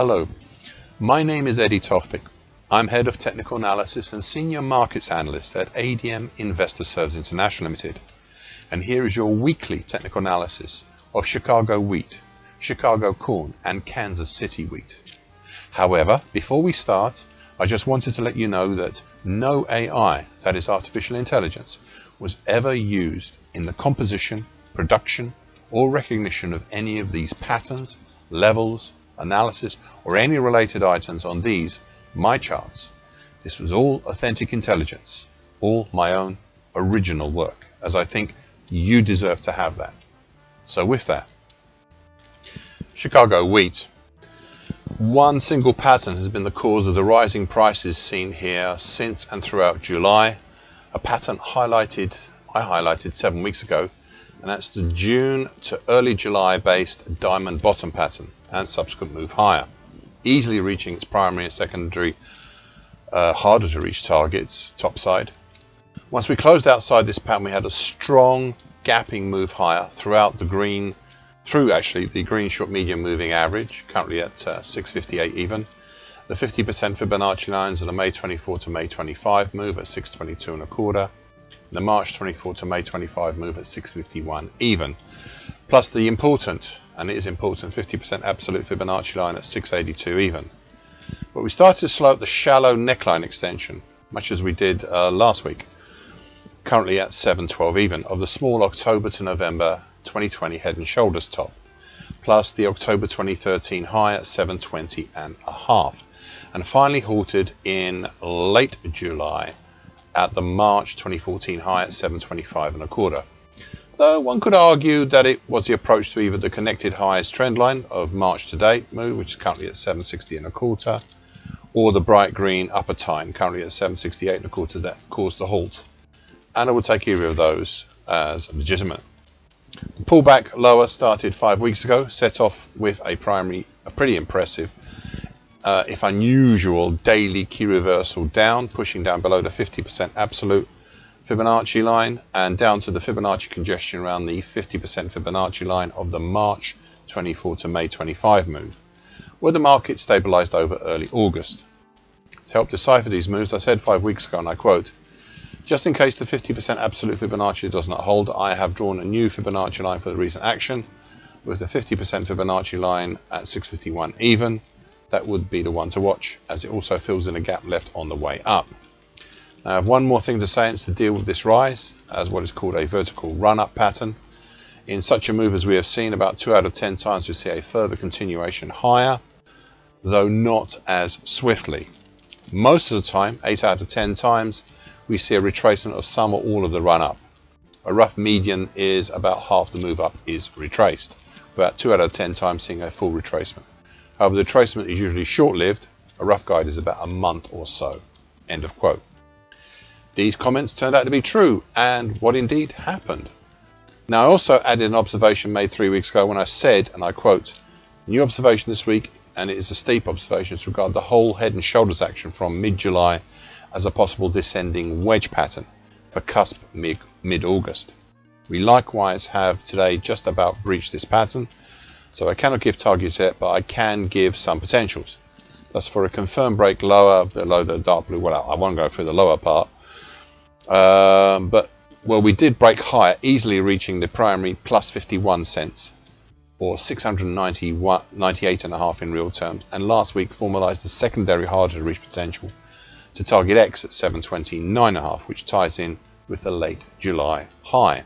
Hello, my name is Eddie Tofpick. I'm Head of Technical Analysis and Senior Markets Analyst at ADM Investor Services International Limited. And here is your weekly technical analysis of Chicago wheat, Chicago corn and Kansas City wheat. However, before we start, I just wanted to let you know that no AI, that is artificial intelligence, was ever used in the composition, production, or recognition of any of these patterns, levels, analysis, or any related items on these, my charts. This was all authentic intelligence, all my own original work, as I think you deserve to have that. So with that, Chicago wheat. One single pattern has been the cause of the rising prices seen here since and throughout July, a pattern I highlighted 7 weeks ago, and that's the June to early July based diamond bottom pattern and subsequent move higher, easily reaching its primary and secondary harder to reach targets topside. Once we closed outside this pattern, we had a strong gapping move higher throughout the green, the green short medium moving average, currently at 658 even. The 50% Fibonacci lines of the May 24 to May 25 move at 622 and a quarter. The March 24 to May 25 move at 651 even, plus the important, and it is important, 50% absolute Fibonacci line at 682 even. But we started to slow up the shallow neckline extension, much as we did last week, currently at 712 even, of the small October to November 2020 head and shoulders top, plus the October 2013 high at 720 and a half, and finally halted in late July at the March 2014 high at 725 and a quarter. Though one could argue that it was the approach to either the connected highs trend line of March to date move, which is currently at 760 and a quarter, or the bright green upper time, currently at 768 and a quarter, that caused the halt. And I would take either of those as legitimate. The pullback lower started 5 weeks ago, set off with a pretty impressive, if unusual, daily key reversal down, pushing down below the 50% absolute Fibonacci line and down to the Fibonacci congestion around the 50% Fibonacci line of the March 24 to May 25 move, where the market stabilized over early August. To help decipher these moves, I said 5 weeks ago, and I quote, "Just in case the 50% absolute Fibonacci does not hold, I have drawn a new Fibonacci line for the recent action, with the 50% Fibonacci line at 651 even. That would be the one to watch, as it also fills in a gap left on the way up." Now, I have one more thing to say, and it's to deal with this rise as what is called a vertical run-up pattern. In such a move as we have seen, about 2 out of 10 times we see a further continuation higher, though not as swiftly. Most of the time, 8 out of 10 times, we see a retracement of some or all of the run-up. A rough median is about half the move up is retraced, about 2 out of 10 times seeing a full retracement. However, the retracement is usually short-lived. A rough guide is about a month or so. End of quote. These comments turned out to be true, and what indeed happened. Now, I also added an observation made 3 weeks ago when I said, and I quote, "New observation this week, and it is a steep observation as regard the whole head and shoulders action from mid-July as a possible descending wedge pattern for cusp mid-August. We likewise have today just about breached this pattern, so I cannot give targets yet, but I can give some potentials. Thus, for a confirmed break lower below the dark blue, well, I won't go through the lower part, but we did break higher, easily reaching the primary plus 51 cents, or 698 and a half in real terms, and last week formalized the secondary harder to reach potential to target X at 729 and a half, which ties in with the late July high.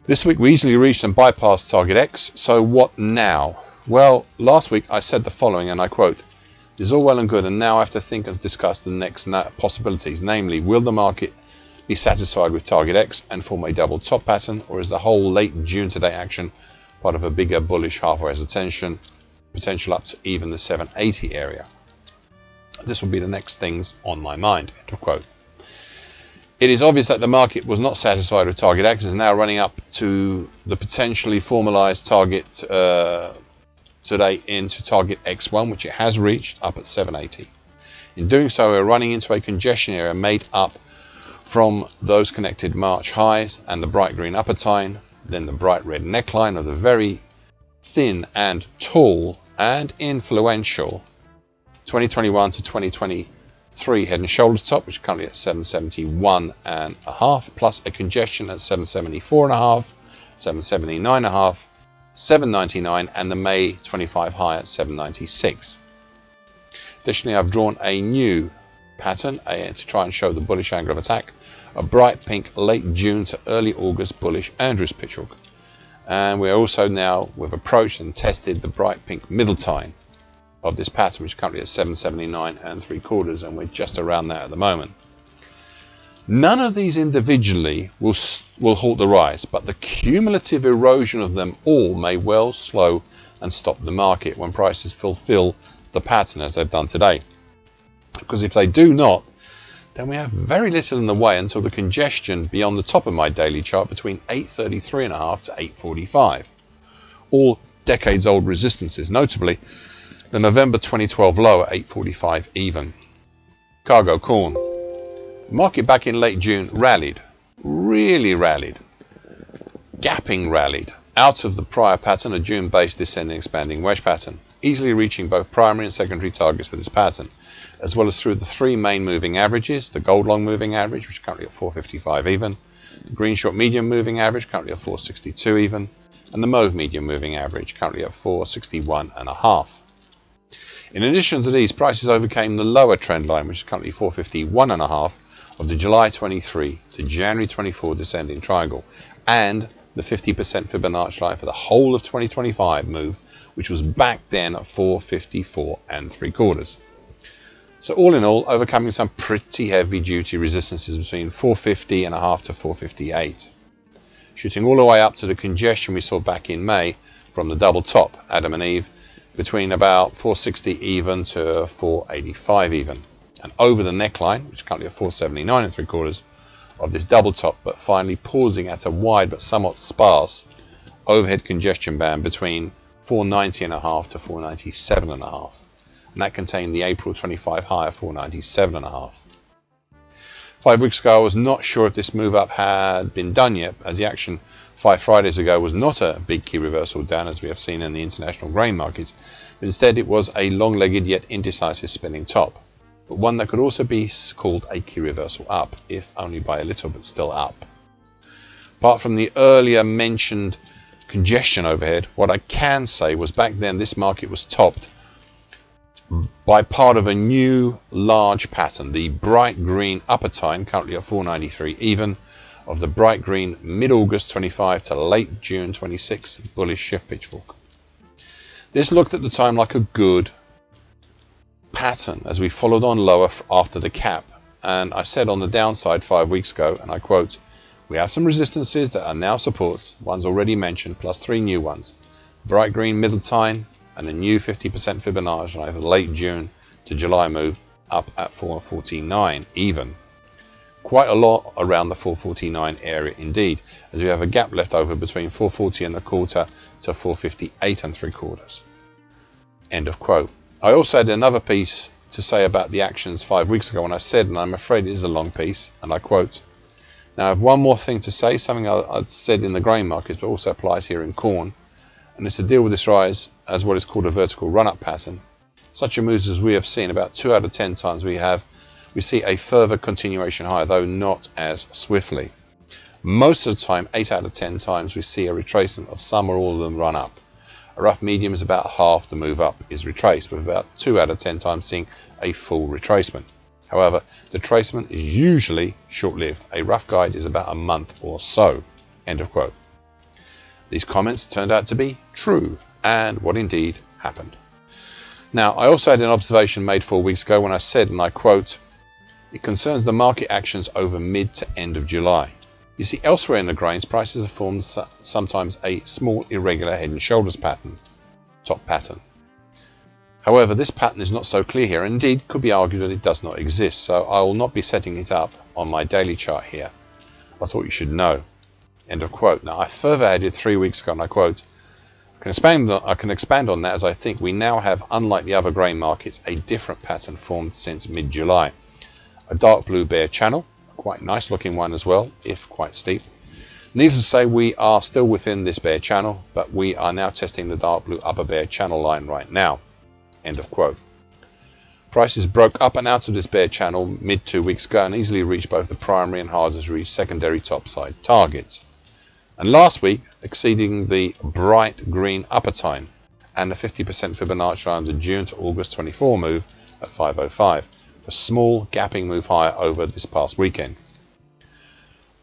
This week we easily reached and bypassed target X, so what now? Well, last week I said the following, and I quote, "This is all well and good, and now I have to think and discuss the next possibilities, namely, will the market be satisfied with target X and form a double top pattern, or is the whole late June to date action part of a bigger bullish halfway hesitation, potential up to even the 780 area? This will be the next things on my mind." End of quote. It is obvious that the market was not satisfied with target X, is now running up to the potentially formalized target today into target X1, which it has reached up at 780. In doing so, we're running into a congestion area made up from those connected March highs and the bright green upper time, then the bright red neckline of the very thin and tall and influential 2021 to 2023 head and shoulders top, which is currently at 771.5, plus a congestion at 774.5, 779.5, 799, and the May 25 high at 796. Additionally, I've drawn a new pattern to try and show the bullish angle of attack, a bright pink late June to early August bullish Andrews pitchfork. And we've approached and tested the bright pink middle tine of this pattern, which is currently at 779 3/4, and we're just around that at the moment. None of these individually will halt the rise, but the cumulative erosion of them all may well slow and stop the market when prices fulfill the pattern as they've done today. Because if they do not, then we have very little in the way until the congestion beyond the top of my daily chart between 833.5 to 845. All decades old resistances, notably the November 2012 low at 845 even. Cargo corn. The market back in late June rallied, really rallied, gapping rallied out of the prior pattern, a June-based descending expanding wedge pattern, easily reaching both primary and secondary targets for this pattern, as well as through the three main moving averages, the gold long moving average, which is currently at 455 even, the green short medium moving average, currently at 462 even, and the mauve medium moving average, currently at 461.5. In addition to these, prices overcame the lower trend line, which is currently 451.5, of the July 23 to January 24 descending triangle, and the 50% Fibonacci line for the whole of 2025 move, which was back then at 454 3/4. So all in all, overcoming some pretty heavy duty resistances between 450.5 to 458. Shooting all the way up to the congestion we saw back in May from the double top, Adam and Eve, between about 460 even to 485 even. And over the neckline, which is currently at 479 3/4 of this double top, but finally pausing at a wide but somewhat sparse overhead congestion band between 490.5 to 497.5. And that contained the April 25 high of 497.5. 5 weeks ago, I was not sure if this move up had been done yet, as the action 5 Fridays ago was not a big key reversal down as we have seen in the international grain markets, but instead it was a long-legged yet indecisive spinning top, but one that could also be called a key reversal up, if only by a little, but still up. Apart from the earlier mentioned congestion overhead, what I can say was back then this market was topped by part of a new large pattern, the bright green upper tine, currently at 493 even, of the bright green mid-August 25 to late June 26 bullish shift pitchfork. This looked at the time like a good pattern as we followed on lower after the cap, and I said on the downside 5 weeks ago, and I quote, "We have some resistances that are now supports, ones already mentioned, plus 3 new ones, bright green middle tine and a new 50% Fibonacci over the late June to July move up at 449 even." Quite a lot around the 449 area indeed, as we have a gap left over between 440 1/4 to 458 3/4. End of quote. I also had another piece to say about the actions 5 weeks ago when I said, and I'm afraid it is a long piece, and I quote, "Now I have one more thing to say, something I'd said in the grain markets but also applies here in corn, and it's to deal with this rise as what is called a vertical run-up pattern. Such a move as we have seen, about 2 out of 10 times we see a further continuation higher, though not as swiftly. Most of the time, 8 out of 10 times, we see a retracement of some or all of them run up. A rough medium is about half the move up is retraced, with about 2 out of 10 times seeing a full retracement. However, the retracement is usually short-lived. A rough guide is about a month or so." End of quote. These comments turned out to be true, and what indeed happened. Now, I also had an observation made 4 weeks ago when I said, and I quote, "It concerns the market actions over mid to end of July. You see, elsewhere in the grains, prices have formed sometimes a small irregular head and shoulders pattern, top pattern. However, this pattern is not so clear here, and indeed could be argued that it does not exist, so I will not be setting it up on my daily chart here. I thought you should know." End of quote. Now, I further added 3 weeks ago, and I quote, I can expand on that as I think we now have, unlike the other grain markets, a different pattern formed since mid-July. A dark blue bear channel, a quite nice looking one as well, if quite steep. Needless to say, we are still within this bear channel, but we are now testing the dark blue upper bear channel line right now. End of quote. Prices broke up and out of this bear channel mid 2 weeks ago and easily reached both the primary and hardest to reach secondary topside targets. And last week, exceeding the bright green upper time and the 50% Fibonacci line of the June to August 24 move at 505. A small gapping move higher over this past weekend.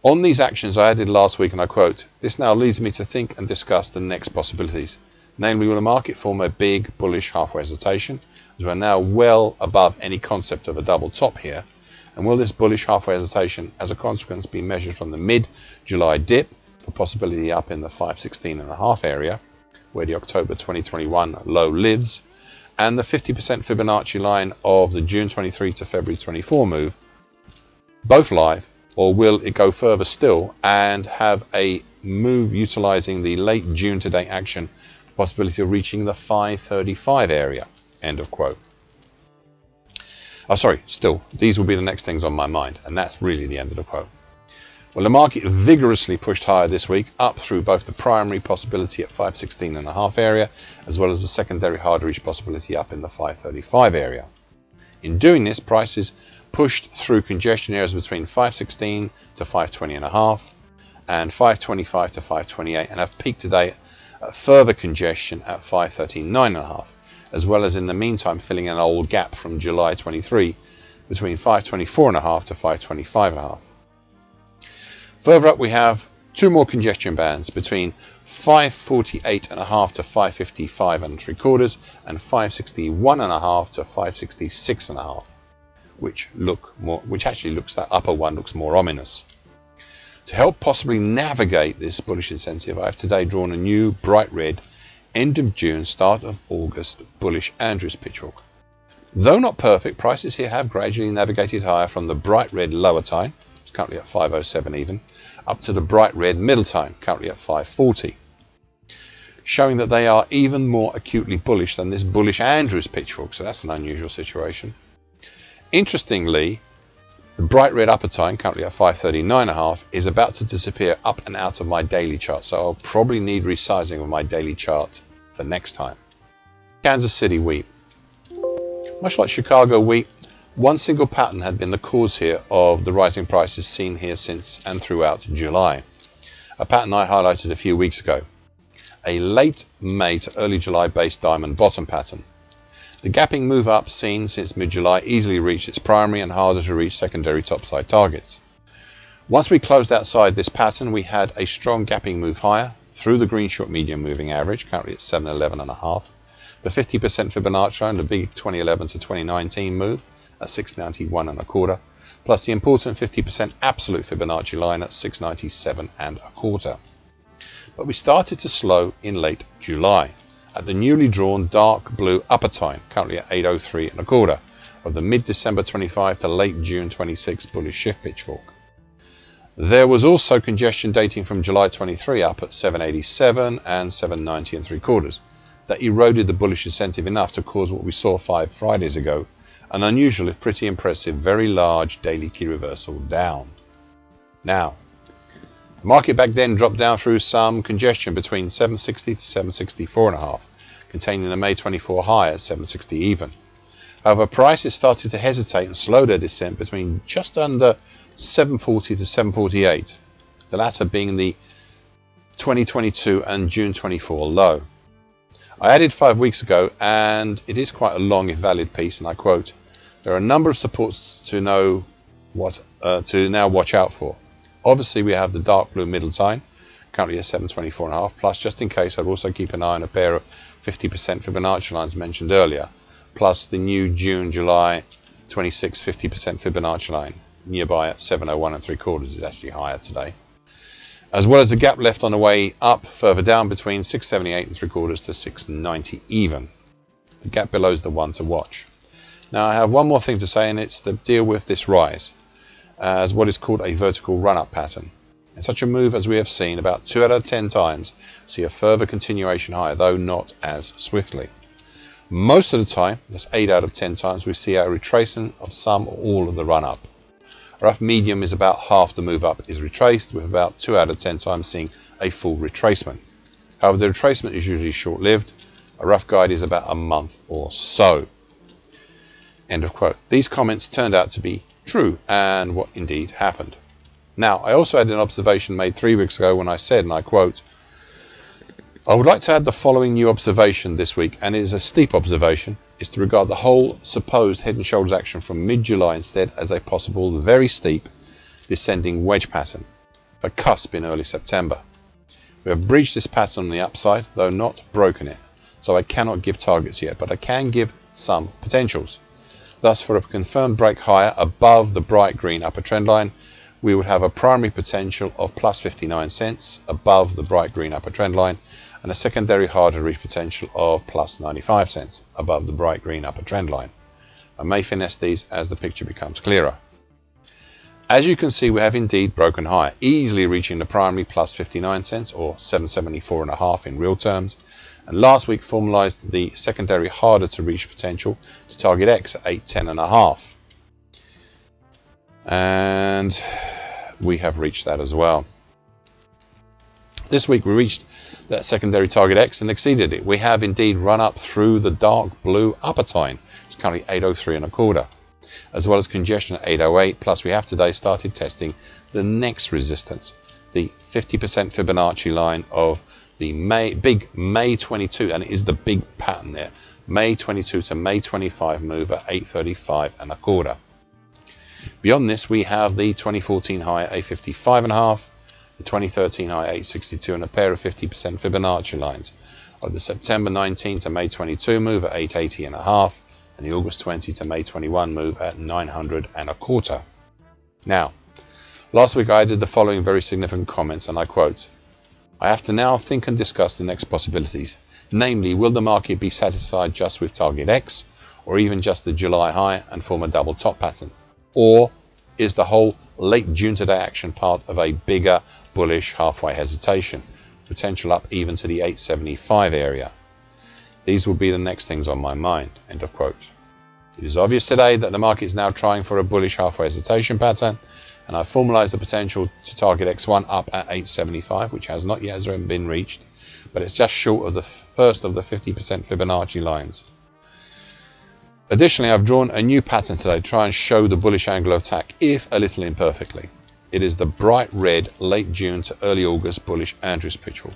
On these actions I added last week, and I quote, "This now leads me to think and discuss the next possibilities. Namely, will the market form a big bullish halfway hesitation, as we're now well above any concept of a double top here, and will this bullish halfway hesitation as a consequence be measured from the mid-July dip for possibility up in the 516.5 area, where the October 2021 low lives, and the 50% Fibonacci line of the June 23 to February 24 move, both live, or will it go further still and have a move utilizing the late June to date action, possibility of reaching the 535 area?" End of quote. Still, these will be the next things on my mind, and that's really the end of the quote. Well, the market vigorously pushed higher this week, up through both the primary possibility at 516.5 area, as well as the secondary hard reach possibility up in the 535 area. In doing this, prices pushed through congestion areas between 516 to 520.5 and 525 to 528, and have peaked today at further congestion at 539.5, as well as in the meantime filling an old gap from July 23 between 524.5 to 525.5. Further up, we have two more congestion bands between 548.5 to 555.75 and 561.5 to 566.5, which actually looks, that upper one looks more ominous. To help possibly navigate this bullish incentive, I have today drawn a new bright red end of June, start of August bullish Andrews pitchfork. Though not perfect, prices here have gradually navigated higher from the bright red lower time, it's currently at 507 even, up to the bright red middle time, currently at 540, showing that they are even more acutely bullish than this bullish Andrews pitchfork, so that's an unusual situation. Interestingly, the bright red upper time, currently at 539.5, is about to disappear up and out of my daily chart, so I'll probably need resizing of my daily chart for next time. Kansas City wheat. Much like Chicago wheat, one single pattern had been the cause here of the rising prices seen here since and throughout July. A pattern I highlighted a few weeks ago. A late May to early July based diamond bottom pattern. The gapping move up seen since mid-July easily reached its primary and harder to reach secondary topside targets. Once we closed outside this pattern, we had a strong gapping move higher through the green short medium moving average, currently at 711.5, the 50% Fibonacci line, the big 2011 to 2019 move at 691.25, plus the important 50% absolute Fibonacci line at 697.25. But we started to slow in late July at the newly drawn dark blue upper time, currently at 803.25, of the mid-December 25 to late June 26 bullish shift pitchfork. There was also congestion dating from July 23 up at 787 and 790.75 that eroded the bullish incentive enough to cause what we saw 5 Fridays ago, an unusual if pretty impressive very large daily key reversal down. Now, the market back then dropped down through some congestion between 760 to 764.5, containing the May 24 high at 760 even. However, prices started to hesitate and slow their descent between just under 740 to 748, the latter being the 2022 and June 24 low. I added 5 weeks ago, and it is quite a long if valid piece, and I quote, "There are a number of supports to now watch out for. Obviously, we have the dark blue middle time, currently at 724.5, plus just in case, I'd also keep an eye on a pair of 50% Fibonacci lines mentioned earlier, plus the new June-July 26 50% Fibonacci line, nearby at 701.75 is actually higher today, as well as the gap left on the way up further down between 678.75 to 690 even. The gap below is the one to watch. Now, I have one more thing to say, and it's to deal with this rise as what is called a vertical run-up pattern. In such a move as we have seen, about 2 out of 10 times see a further continuation higher, though not as swiftly. Most of the time, that's 8 out of 10 times, we see a retracement of some or all of the run-up. A rough medium is about half the move up is retraced, with about 2 out of 10 times seeing a full retracement. However, the retracement is usually short-lived. A rough guide is about a month or so. End of quote. These comments turned out to be true, and what indeed happened. Now, I also had an observation made 3 weeks ago when I said, and I quote, "I would like to add the following new observation this week, and it is a steep observation, is to regard the whole supposed head and shoulders action from mid-July instead as a possible very steep descending wedge pattern, a cusp in early September. We have breached this pattern on the upside, though not broken it, so I cannot give targets yet, but I can give some potentials. Thus, for a confirmed break higher above the bright green upper trend line, we would have a primary potential of plus 59 cents above the bright green upper trend line, and a secondary hard to reach potential of plus 95 cents above the bright green upper trend line. I may finesse these as the picture becomes clearer. As you can see, we have indeed broken higher, easily reaching the primary plus 59 cents or 774.5 in real terms, and last week formalized the secondary harder to reach potential to target X at 810.5. And we have reached that as well. This week we reached that secondary target X and exceeded it. We have indeed run up through the dark blue upper tine, which is currently 803.25, as well as congestion at 808, plus we have today started testing the next resistance, the 50% Fibonacci line of the big May 22, and it is the big pattern there, May 22 to May 25 move at 835.25. Beyond this, we have the 2014 high at 855.5, the 2013 high at 862, and a pair of 50% Fibonacci lines of the September 19 to May 22 move at 880.5, and the August 20 to May 21 move at 900.25. Now, last week I did the following very significant comments, and I quote, "I have to now think and discuss the next possibilities, namely, will the market be satisfied just with target X, or even just the July high and form a double top pattern? Or is the whole late June today action part of a bigger bullish halfway hesitation, potential up even to the 875 area? These will be the next things on my mind." End of quote. It is obvious today that the market is now trying for a bullish halfway hesitation pattern, and I've formalized the potential to target X1 up at 875, which has not yet been reached, but it's just short of the first of the 50% Fibonacci lines. Additionally, I've drawn a new pattern today to try and show the bullish angle of attack, if a little imperfectly. It is the bright red late June to early August bullish Andrews pitchfork,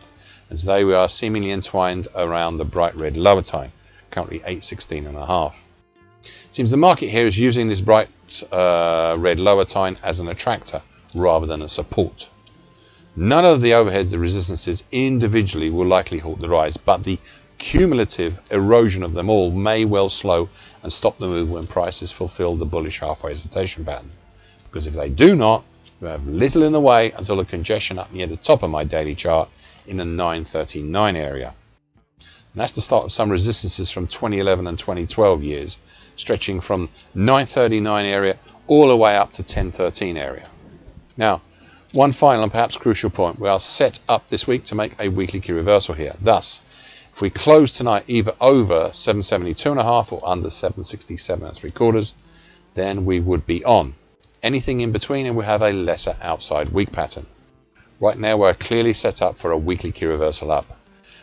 and today we are seemingly entwined around the bright red lower tine, currently 816.5. It seems the market here is using this bright red lower tine as an attractor rather than a support. None of the overheads or resistances individually will likely halt the rise, but the cumulative erosion of them all may well slow and stop the move when prices fulfill the bullish halfway hesitation pattern. Because if they do not, we have little in the way until the congestion up near the top of my daily chart in the 939 area. And that's the start of some resistances from 2011 and 2012 years, stretching from 939 area all the way up to 1013 area. Now, one final and perhaps crucial point: we are set up this week to make a weekly key reversal here. Thus, if we close tonight either over 772.5 or under 767.75, then we would be on. Anything in between and we have a lesser outside weak pattern. Right now we're clearly set up for a weekly key reversal up,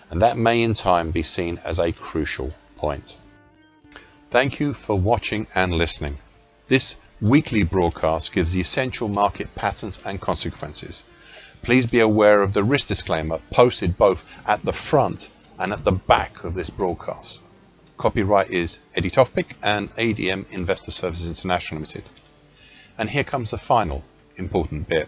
and that may in time be seen as a crucial point. Thank you for watching and listening. This weekly broadcast gives the essential market patterns and consequences. Please be aware of the risk disclaimer posted both at the front and at the back of this broadcast. Copyright is Eddie Tofpick and ADM Investor Services International Limited. And here comes the final important bit.